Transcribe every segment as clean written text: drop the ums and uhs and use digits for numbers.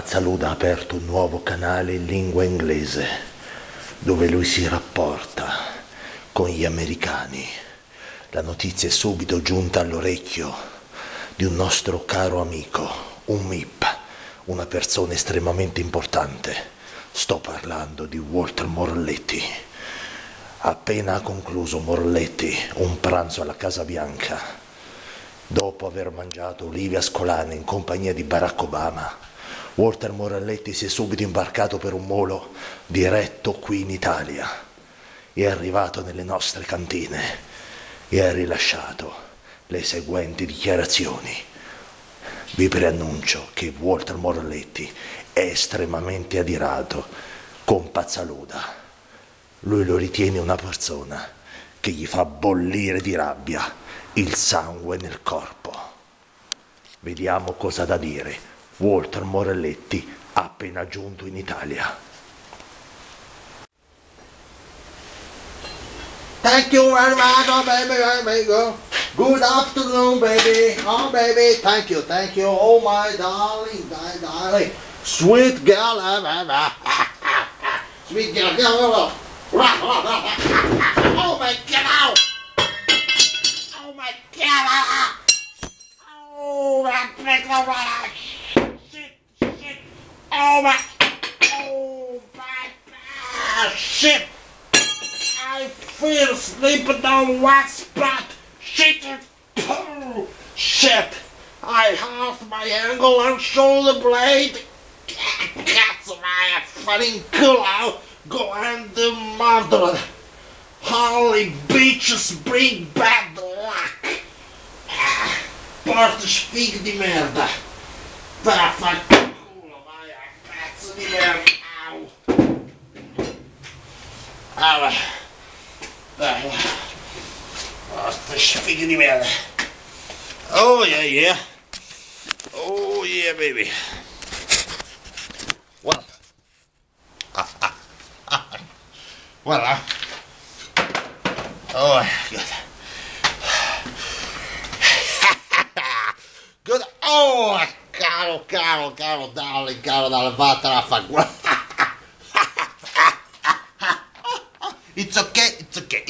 Pazzaluda ha aperto un nuovo canale in lingua inglese dove lui si rapporta con gli americani. La notizia è subito giunta all'orecchio di un nostro caro amico, un MIP, una persona estremamente importante. Sto parlando di Walter Morelletti. Appena ha concluso Morelletti un pranzo alla Casa Bianca, dopo aver mangiato olive ascolane in compagnia di Barack Obama, Walter Morelletti si è subito imbarcato per un volo diretto qui in Italia. È arrivato nelle nostre cantine e ha rilasciato le seguenti dichiarazioni. Vi preannuncio che Walter Morelletti è estremamente adirato con Pazzaluda. Lui lo ritiene una persona che gli fa bollire di rabbia il sangue nel corpo. Vediamo cosa ha da dire Walter Morelletti appena giunto in Italia. Thank you very much, oh baby, amigo. Good afternoon, baby. Oh baby, thank you. Oh my darling, my darling. Sweet girl, sweet girl. Oh my god. Oh my god. Oh my shit. Oh my shit. I feel sleeping on wax spot. Shit. I have my ankle and shoulder blade. Cats my fucking culo going to murder. Holy bitches bring bad luck. Porta sfiga di merda. Vaffanculo, vai a pezzo di merda. Au. Porta sfiga di merda. Oh yeah. Oh yeah, baby. Well. Well, oh, good. Good. Oh, caro, darling, vattene a far guarda. It's okay. It's okay.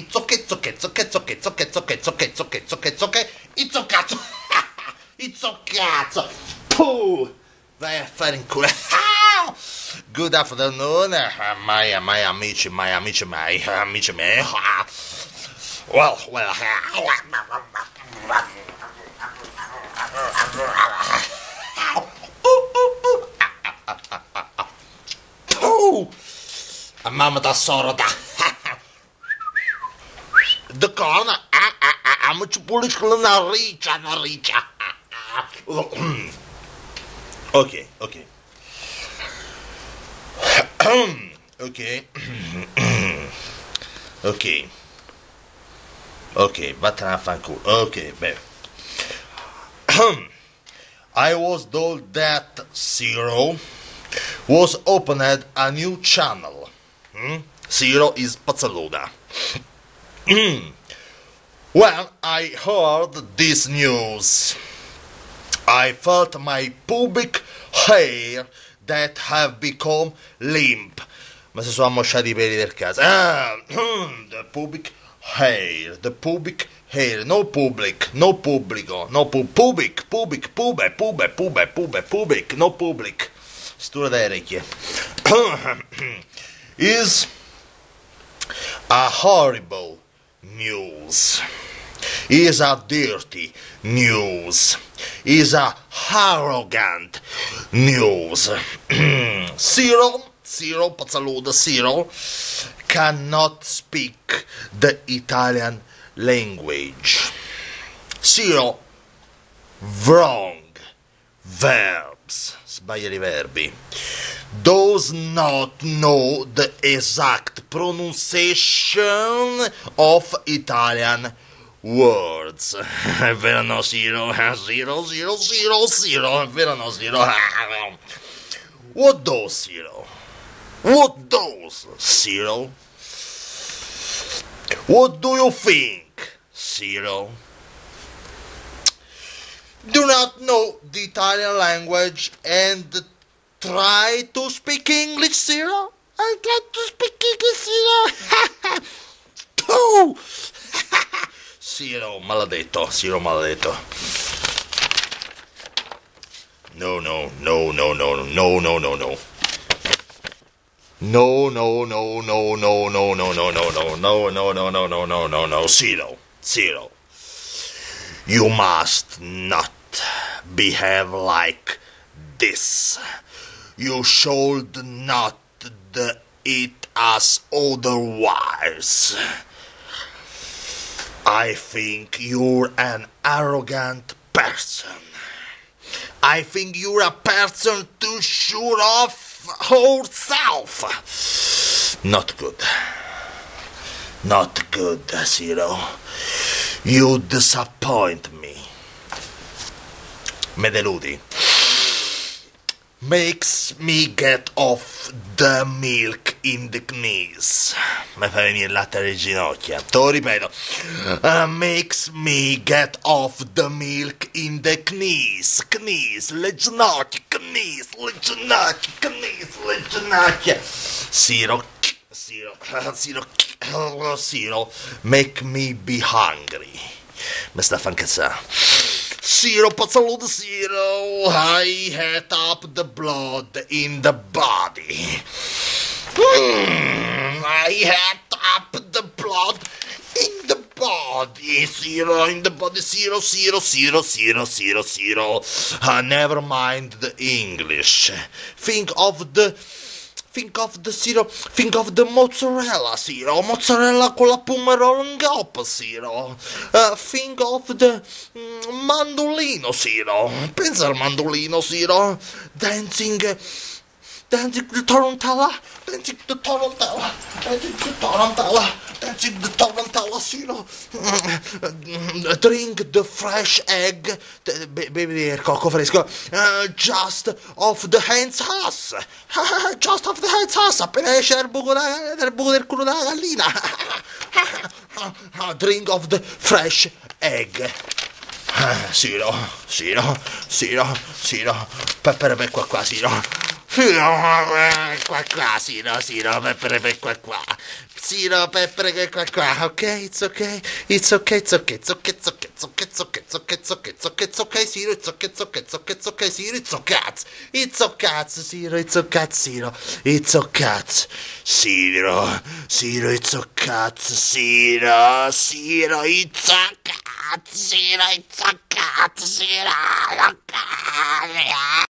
Pooh. Vai a fare in culo. Good afternoon, my amici. Well. A mamma da sorda. The corner. I'm ci pulisco una riccia. Ok. Ok, vattene a fanculo. Ok, bene. I was told that Zero was opened a new channel. Zero is Pazzaluda. When I heard this news, I felt my pubic hair that have become limp. Ma si sono ammosciati I peli del caso. The pubic hair, no public, no pubblico, no pubic, no public. Stura da orecchie. Is a horrible news. Is a dirty news. Is a arrogant news. Zero, Pazzaluda, Zero cannot speak the Italian language. Zero wrong verbs, sbaglia I verbi. Does not know the exact pronunciation of Italian words. È vero no, Zero? Zero. È vero no, Zero? What does Zero? What do you think, Zero? Do not know the Italian language and try to speak English, Zero? I try to speak English, Zero. Oh! Zero, maledetto, Zero, maledetto. No. No, Zero. You must not behave like this. You should not eat us otherwise. I think you're an arrogant person. I think you're a person too sure of herself. Not good, Zero. You disappoint me. Me deludi. Makes me get off the milk in the knees. Mi fa venire il latte alle ginocchia. Te lo ripeto. Makes me get off the milk in the knees. Knees, le ginocchia, knees, le ginocchia, knees, le ginocchia. Zero, make me be hungry. Mi sta a fa incazzare. Zero, pazzaludo, Zero. I had up the blood in the body. I had up the blood in the body. Zero, in the body. Zero. Never mind the English. Think of the Zero. Think of the mozzarella, Zero. Mozzarella con la pomerol in gop, Zero. Think of the mandolino, Zero. Pensa al mandolino, Zero. Dancing the tarantella, Zero. Drink the fresh egg, bevi il cocco fresco, just off the hen's house, appena esce dal buco del culo della gallina. Drink of the fresh egg. Zero. Peppere per qua, Zero. Qua, Zero, peppere per qua. Zero, peppere che qua, ok? It's okay, Zero, it's okay, Zero, it's a cat, Zero.